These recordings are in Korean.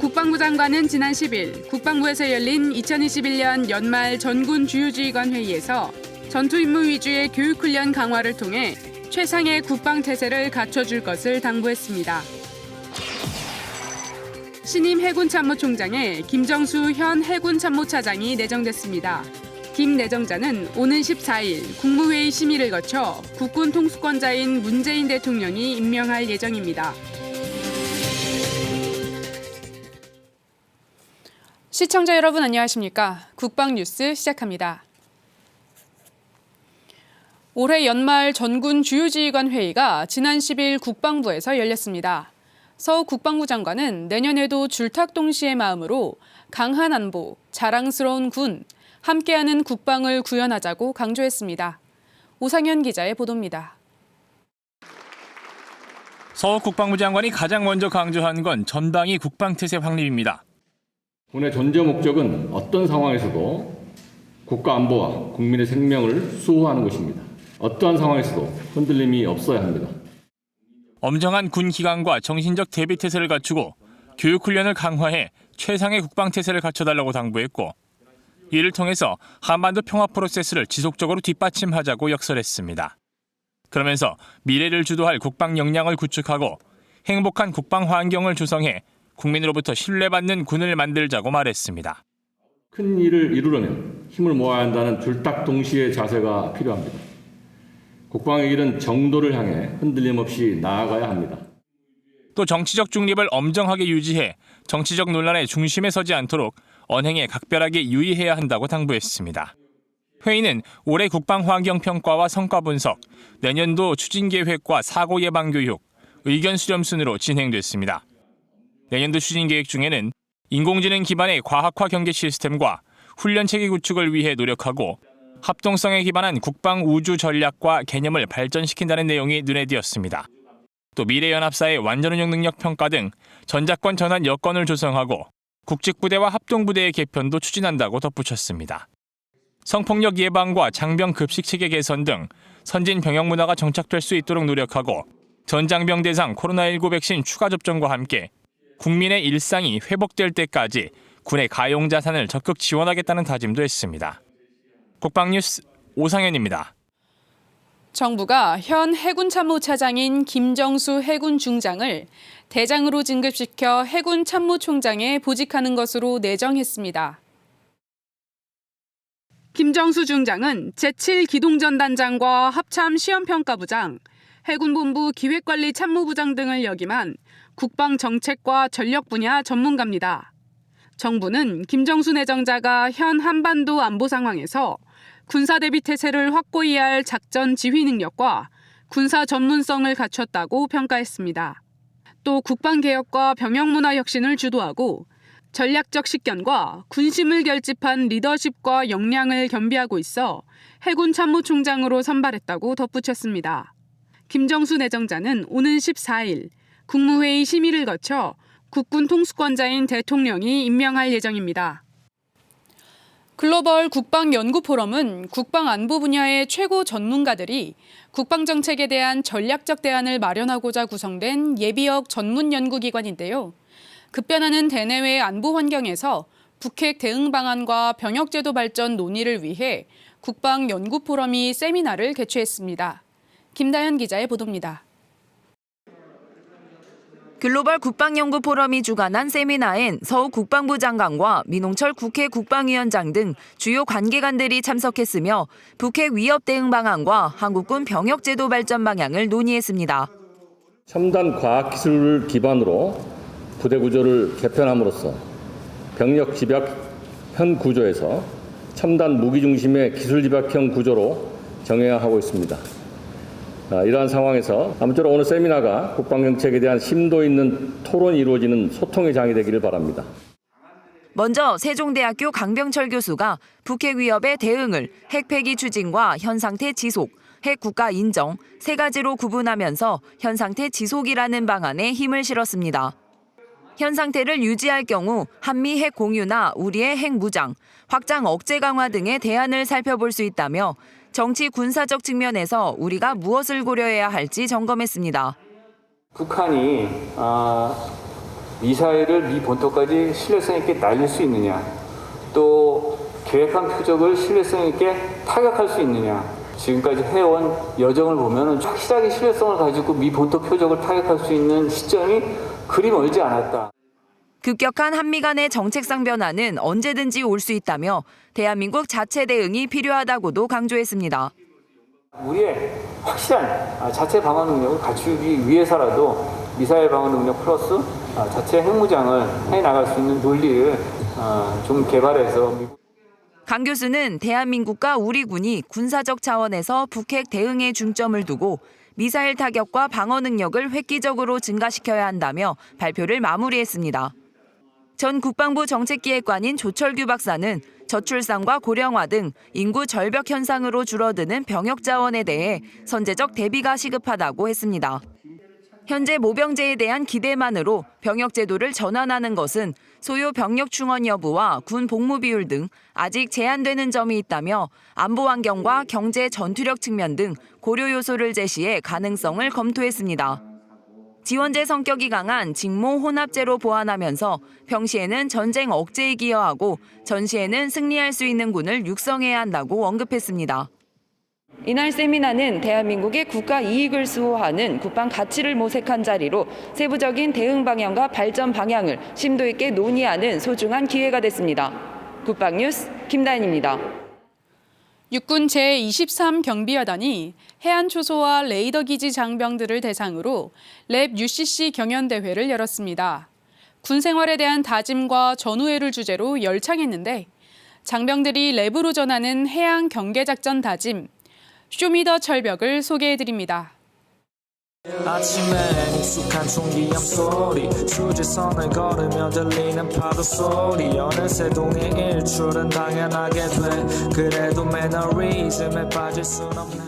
국방부 장관은 지난 10일 국방부에서 열린 2021년 연말 전군 주요지휘관 회의에서 전투임무 위주의 교육훈련 강화를 통해 최상의 국방태세를 갖춰줄 것을 당부했습니다. 신임 해군참모총장에 김정수 현 해군참모차장이 내정됐습니다. 김 내정자는 오는 14일 국무회의 심의를 거쳐 국군 통수권자인 문재인 대통령이 임명할 예정입니다. 시청자 여러분 안녕하십니까? 국방뉴스 시작합니다. 올해 연말 전군 주요지휘관 회의가 지난 10일 국방부에서 열렸습니다. 서 국방부 장관은 내년에도 줄탁동시의 마음으로 강한 안보, 자랑스러운 군, 함께하는 국방을 구현하자고 강조했습니다. 오상현 기자의 보도입니다. 서 국방부 장관이 가장 먼저 강조한 건 전방위 국방태세 확립입니다. 군의 존재 목적은 어떤 상황에서도 국가 안보와 국민의 생명을 수호하는 것입니다. 어떠한 상황에서도 흔들림이 없어야 합니다. 엄정한 군 기강과 정신적 대비태세를 갖추고 교육훈련을 강화해 최상의 국방태세를 갖춰달라고 당부했고 이를 통해서 한반도 평화 프로세스를 지속적으로 뒷받침하자고 역설했습니다. 그러면서 미래를 주도할 국방 역량을 구축하고 행복한 국방 환경을 조성해 국민으로부터 신뢰받는 군을 만들자고 말했습니다. 큰 일을 이루려면 힘을 모아야 한다는 줄탁동시의 자세가 필요합니다. 국방의 길은 정도를 향해 흔들림 없이 나아가야 합니다. 또 정치적 중립을 엄정하게 유지해 정치적 논란의 중심에 서지 않도록 언행에 각별하게 유의해야 한다고 당부했습니다. 회의는 올해 국방환경평가와 성과 분석, 내년도 추진계획과 사고 예방 교육, 의견 수렴 순으로 진행됐습니다. 내년도 추진계획 중에는 인공지능 기반의 과학화 경계 시스템과 훈련체계 구축을 위해 노력하고 합동성에 기반한 국방 우주 전략과 개념을 발전시킨다는 내용이 눈에 띄었습니다. 또 미래연합사의 완전운용 능력 평가 등 전작권 전환 여건을 조성하고 국직부대와 합동부대의 개편도 추진한다고 덧붙였습니다. 성폭력 예방과 장병 급식 체계 개선 등 선진 병역 문화가 정착될 수 있도록 노력하고 전장병 대상 코로나19 백신 추가 접종과 함께 국민의 일상이 회복될 때까지 군의 가용 자산을 적극 지원하겠다는 다짐도 했습니다. 국방뉴스 오상현입니다. 정부가 현 해군참모차장인 김정수 해군중장을 대장으로 진급시켜 해군참모총장에 보직하는 것으로 내정했습니다. 김정수 중장은 제7기동전단장과 합참시험평가부장, 해군본부 기획관리참모부장 등을 역임한 국방정책과 전력 분야 전문가입니다. 정부는 김정수 내정자가 현 한반도 안보 상황에서 군사 대비 태세를 확고히 할 작전 지휘 능력과 군사 전문성을 갖췄다고 평가했습니다. 또 국방개혁과 병역문화 혁신을 주도하고 전략적 식견과 군심을 결집한 리더십과 역량을 겸비하고 있어 해군 참모총장으로 선발했다고 덧붙였습니다. 김정수 내정자는 오는 14일 국무회의 심의를 거쳐 국군 통수권자인 대통령이 임명할 예정입니다. 글로벌 국방연구포럼은 국방안보 분야의 최고 전문가들이 국방정책에 대한 전략적 대안을 마련하고자 구성된 예비역 전문연구기관인데요. 급변하는 대내외 안보 환경에서 북핵 대응 방안과 병역제도 발전 논의를 위해 국방연구포럼이 세미나를 개최했습니다. 김다현 기자의 보도입니다. 글로벌 국방연구포럼이 주관한 세미나엔 서욱 국방부 장관과 민홍철 국회 국방위원장 등 주요 관계관들이 참석했으며 북핵 위협 대응 방안과 한국군 병역제도 발전 방향을 논의했습니다. 첨단 과학기술을 기반으로 부대 구조를 개편함으로써 병력 집약형 구조에서 첨단 무기 중심의 기술 집약형 구조로 정해하고 있습니다. 이러한 상황에서 아무쪼록 오늘 세미나가 국방정책에 대한 심도 있는 토론이 이루어지는 소통의 장이 되기를 바랍니다. 먼저 세종대학교 강병철 교수가 북핵 위협의 대응을 핵폐기 추진과 현상태 지속, 핵국가 인정 세 가지로 구분하면서 현상태 지속이라는 방안에 힘을 실었습니다. 현상태를 유지할 경우 한미 핵 공유나 우리의 핵 무장, 확장 억제 강화 등의 대안을 살펴볼 수 있다며 정치 군사적 측면에서 우리가 무엇을 고려해야 할지 점검했습니다. 북한이 미사일을 미 본토까지 신뢰성 있게 날릴 수 있느냐, 또 계획한 표적을 신뢰성 있게 타격할 수 있느냐, 지금까지 해온 여정을 보면 확실하게 신뢰성을 가지고 미 본토 표적을 타격할 수 있는 시점이 그리 멀지 않았다. 급격한 한미 간의 정책상 변화는 언제든지 올 수 있다며 대한민국 자체 대응이 필요하다고도 강조했습니다. 우리의 확실한 자체 방어 능력을 갖추기 위해서라도 미사일 방어 능력 플러스 자체 핵무장을 해나갈 수 있는 논리를 좀 개발해서 강 교수는 대한민국과 우리 군이 군사적 차원에서 북핵 대응에 중점을 두고 미사일 타격과 방어 능력을 획기적으로 증가시켜야 한다며 발표를 마무리했습니다. 전 국방부 정책기획관인 조철규 박사는 저출산과 고령화 등 인구 절벽 현상으로 줄어드는 병역 자원에 대해 선제적 대비가 시급하다고 했습니다. 현재 모병제에 대한 기대만으로 병역 제도를 전환하는 것은 소요 병력 충원 여부와 군 복무 비율 등 아직 제한되는 점이 있다며 안보 환경과 경제 전투력 측면 등 고려 요소를 제시해 가능성을 검토했습니다. 지원제 성격이 강한 직모 혼합제로 보완하면서 평시에는 전쟁 억제에 기여하고 전시에는 승리할 수 있는 군을 육성해야 한다고 언급했습니다. 이날 세미나는 대한민국의 국가 이익을 수호하는 국방 가치를 모색한 자리로 세부적인 대응 방향과 발전 방향을 심도 있게 논의하는 소중한 기회가 됐습니다. 국방뉴스 김다인입니다. 육군 제23경비여단이 해안초소와 레이더기지 장병들을 대상으로 랩 UCC 경연대회를 열었습니다. 군 생활에 대한 다짐과 전우회를 주제로 열창했는데 장병들이 랩으로 전하는 해양 경계작전 다짐, 쇼미더 철벽을 소개해드립니다. 아침에 익숙한 총기염 소리 휴지선을 걸으며 들리는 파도 소리 어느새 동해 일출은 당연하게 돼 그래도 매너리즘에 빠질 순 없네.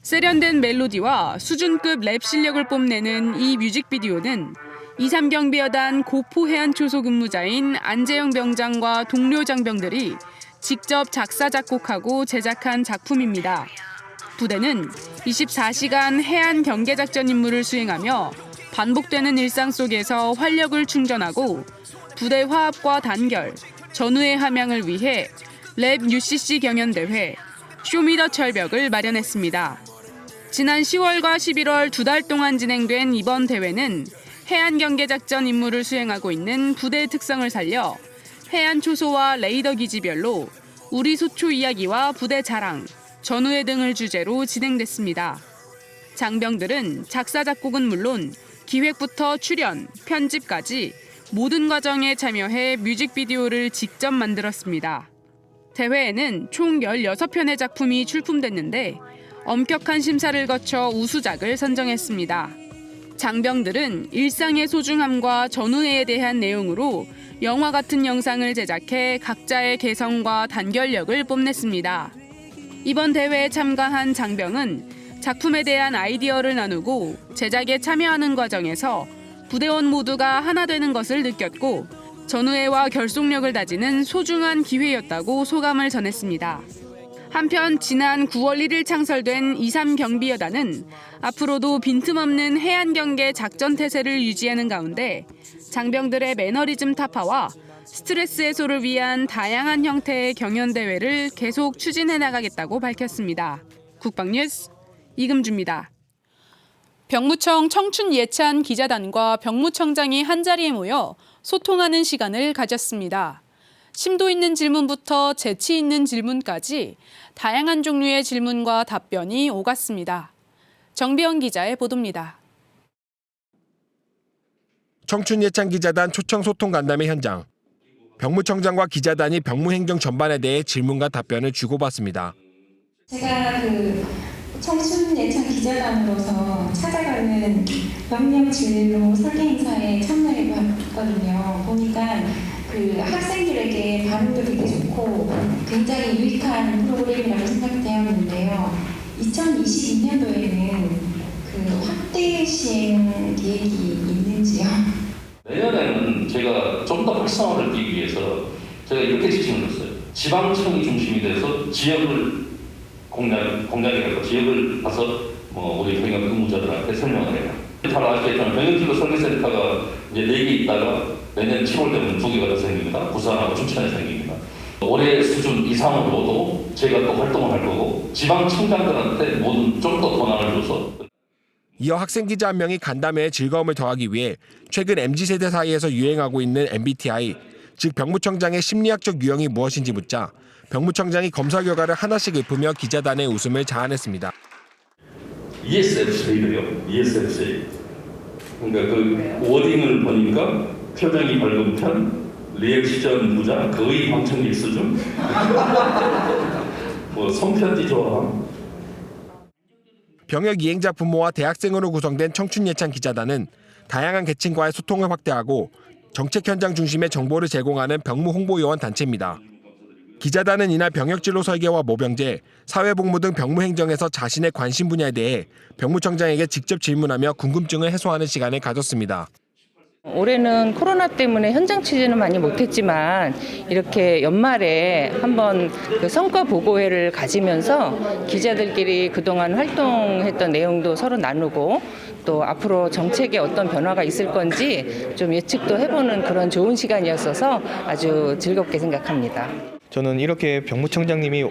세련된 멜로디와 수준급 랩 실력을 뽐내는 이 뮤직비디오는 23경비여단 고포 해안초소 근무자인 안재영 병장과 동료 장병들이 직접 작사 작곡하고 제작한 작품입니다. 부대는 24시간 해안 경계작전 임무를 수행하며 반복되는 일상 속에서 활력을 충전하고 부대 화합과 단결, 전우의 함양을 위해 랩 UCC 경연대회, 쇼미더 철벽을 마련했습니다. 지난 10월과 11월 2달 동안 진행된 이번 대회는 해안 경계작전 임무를 수행하고 있는 부대의 특성을 살려 해안 초소와 레이더 기지별로 우리 소초 이야기와 부대 자랑, 전우회 등을 주제로 진행됐습니다. 장병들은 작사 작곡은 물론 기획부터 출연, 편집까지 모든 과정에 참여해 뮤직비디오를 직접 만들었습니다. 대회에는 총 16편의 작품이 출품됐는데 엄격한 심사를 거쳐 우수작을 선정했습니다. 장병들은 일상의 소중함과 전우회에 대한 내용으로 영화 같은 영상을 제작해 각자의 개성과 단결력을 뽐냈습니다. 이번 대회에 참가한 장병은 작품에 대한 아이디어를 나누고 제작에 참여하는 과정에서 부대원 모두가 하나 되는 것을 느꼈고 전우회와 결속력을 다지는 소중한 기회였다고 소감을 전했습니다. 한편 지난 9월 1일 창설된 23경비여단은 앞으로도 빈틈없는 해안경계 작전태세를 유지하는 가운데 장병들의 매너리즘 타파와 스트레스 해소를 위한 다양한 형태의 경연대회를 계속 추진해 나가겠다고 밝혔습니다. 국방뉴스 이금주입니다. 병무청 청춘예찬 기자단과 병무청장이 한자리에 모여 소통하는 시간을 가졌습니다. 심도 있는 질문부터 재치 있는 질문까지 다양한 종류의 질문과 답변이 오갔습니다. 정비영 기자의 보도입니다. 청춘예찬 기자단 초청 소통 간담회 현장. 병무청장과 기자단이 병무행정 전반에 대해 질문과 답변을 주고받습니다. 제가 청춘예찬 기자단으로서 찾아가는 명령 진로 설계 행사에 참여해 봤거든요. 보니까 학생들에게 반응도 되게 좋고 굉장히 유익한 프로그램이라고 생각되었는데요. 2022년도에는 확대 시행 계획이 있는지요? 내년에는 제가 좀 더 활성화를 하기 위해서 제가 이렇게 지침을 했어요. 지방청이 중심이 돼서 지역을 공략해서 지역을 가서 우리 병역 근무자들한테 설명을 해요. 잘 아시겠지만 병역진료 설계센터가 이제 4개 있다가 내년 7월 되면 2개가 더 생깁니다. 부산하고 춘천에 생깁니다. 올해 수준 이상으로도 제가 또 활동을 할 거고 지방청장들한테 모든 좀 더 권한을 줘서. 이어 학생 기자 한 명이 간담회에 즐거움을 더하기 위해 최근 MZ세대 사이에서 유행하고 있는 MBTI, 즉 병무청장의 심리학적 유형이 무엇인지 묻자 병무청장이 검사 결과를 하나씩 읊으며 기자단의 웃음을 자아냈습니다. ESFJ래요. ESFJ. 그러니까 그 워딩을 보니까 표정이 밝은 편, 리액션 부자, 거의 방청객 수준. 뭐 손편지 좋아함. 병역 이행자 부모와 대학생으로 구성된 청춘예찬 기자단은 다양한 계층과의 소통을 확대하고 정책 현장 중심의 정보를 제공하는 병무 홍보요원 단체입니다. 기자단은 이날 병역진로 설계와 모병제, 사회복무 등 병무 행정에서 자신의 관심 분야에 대해 병무청장에게 직접 질문하며 궁금증을 해소하는 시간을 가졌습니다. 올해는 코로나 때문에 현장 취재는 많이 못했지만 이렇게 연말에 한번 그 성과 보고회를 가지면서 기자들끼리 그동안 활동했던 내용도 서로 나누고 또 앞으로 정책에 어떤 변화가 있을 건지 좀 예측도 해보는 그런 좋은 시간이었어서 아주 즐겁게 생각합니다. 저는 이렇게 병무청장님이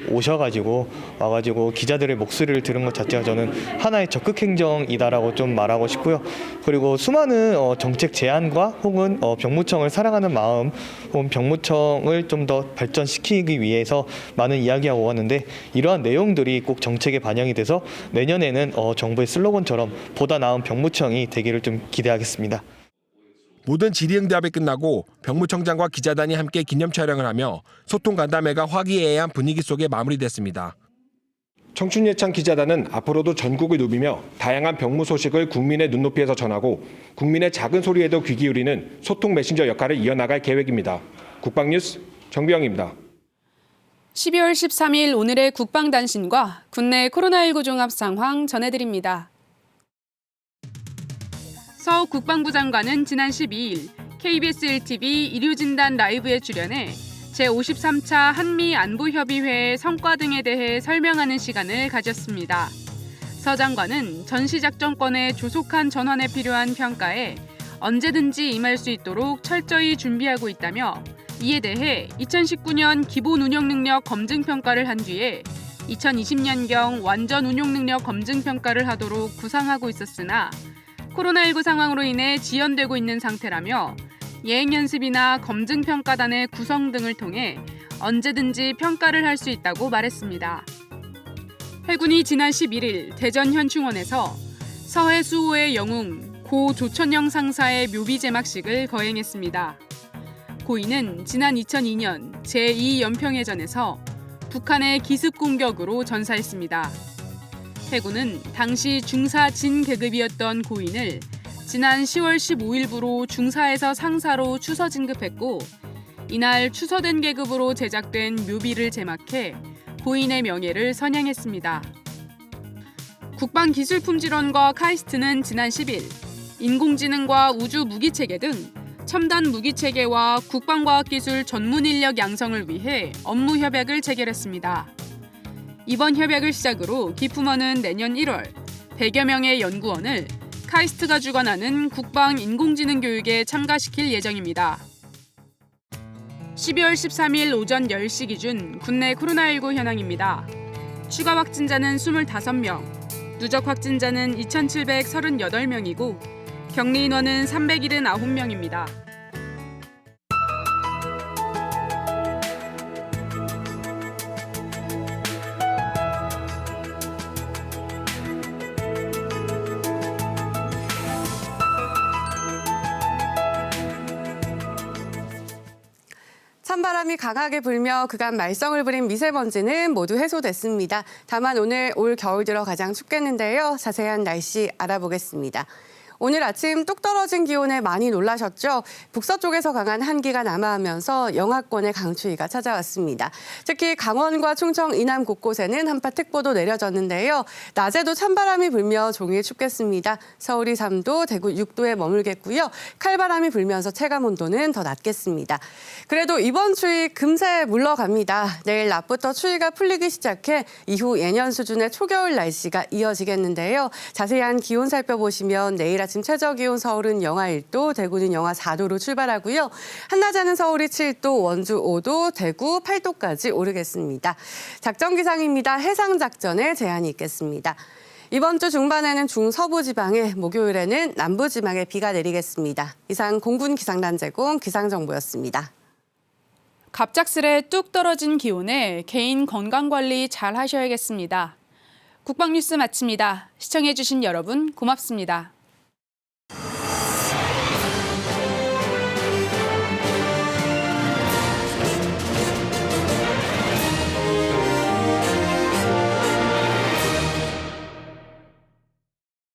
와가지고 기자들의 목소리를 들은 것 자체가 저는 하나의 적극 행정이다라고 좀 말하고 싶고요. 그리고 수많은 정책 제안과 혹은 병무청을 사랑하는 마음, 혹은 병무청을 좀 더 발전시키기 위해서 많은 이야기하고 왔는데 이러한 내용들이 꼭 정책에 반영이 돼서 내년에는 정부의 슬로건처럼 보다 나은 병무청이 되기를 좀 기대하겠습니다. 모든 질의응답이 끝나고 병무청장과 기자단이 함께 기념 촬영을 하며 소통 간담회가 화기애애한 분위기 속에 마무리됐습니다. 청춘예찬 기자단은 앞으로도 전국을 누비며 다양한 병무 소식을 국민의 눈높이에서 전하고 국민의 작은 소리에도 귀 기울이는 소통 메신저 역할을 이어나갈 계획입니다. 국방뉴스 정비영입니다. 12월 13일 오늘의 국방단신과 국내 코로나19 종합 상황 전해드립니다. 서 국방부 장관은 지난 12일 KBS 1TV 의료진단 라이브에 출연해 제53차 한미안보협의회의 성과 등에 대해 설명하는 시간을 가졌습니다. 서 장관은 전시작전권의 조속한 전환에 필요한 평가에 언제든지 임할 수 있도록 철저히 준비하고 있다며 이에 대해 2019년 기본 운영 능력 검증 평가를 한 뒤에 2020년경 완전 운용 능력 검증 평가를 하도록 구상하고 있었으나 코로나19 상황으로 인해 지연되고 있는 상태라며 예행연습이나 검증평가단의 구성 등을 통해 언제든지 평가를 할 수 있다고 말했습니다. 해군이 지난 11일 대전 현충원에서 서해 수호의 영웅 고 조천영 상사의 묘비 제막식을 거행했습니다. 고인은 지난 2002년 제2연평해전에서 북한의 기습 공격으로 전사했습니다. 해군은 당시 중사 진 계급이었던 고인을 지난 10월 15일부로 중사에서 상사로 추서 진급했고 이날 추서된 계급으로 제작된 묘비를 제막해 고인의 명예를 선양했습니다. 국방기술품질원과 카이스트는 지난 10일 인공지능과 우주 무기체계 등 첨단 무기체계와 국방과학기술 전문 인력 양성을 위해 업무 협약을 체결했습니다. 이번 협약을 시작으로 기품원은 내년 1월 100여 명의 연구원을 카이스트가 주관하는 국방 인공지능 교육에 참가시킬 예정입니다. 12월 13일 오전 10시 기준 국내 코로나19 현황입니다. 추가 확진자는 25명, 누적 확진자는 2,738명이고 격리 인원은 379명입니다. 찬바람이 강하게 불며 그간 말썽을 부린 미세먼지는 모두 해소됐습니다. 다만 오늘 올 겨울 들어 가장 춥겠는데요. 자세한 날씨 알아보겠습니다. 오늘 아침 뚝 떨어진 기온에 많이 놀라셨죠? 북서쪽에서 강한 한기가 남하하면서 영하권의 강추위가 찾아왔습니다. 특히 강원과 충청 이남 곳곳에는 한파특보도 내려졌는데요. 낮에도 찬바람이 불며 종일 춥겠습니다. 서울이 3도, 대구 6도에 머물겠고요. 칼바람이 불면서 체감온도는 더 낮겠습니다. 그래도 이번 추위 금세 물러갑니다. 내일 낮부터 추위가 풀리기 시작해 이후 예년 수준의 초겨울 날씨가 이어지겠는데요. 자세한 기온 살펴보시면 내일 아침 최저기온 서울은 영하 1도, 대구는 영하 4도로 출발하고요. 한낮에는 서울이 7도, 원주 5도, 대구 8도까지 오르겠습니다. 작전 기상입니다. 해상 작전에 제한이 있겠습니다. 이번 주 중반에는 중서부 지방에, 목요일에는 남부 지방에 비가 내리겠습니다. 이상 공군 기상단 제공 기상정보였습니다. 갑작스레 뚝 떨어진 기온에 개인 건강관리 잘 하셔야겠습니다. 국방뉴스 마칩니다. 시청해주신 여러분 고맙습니다.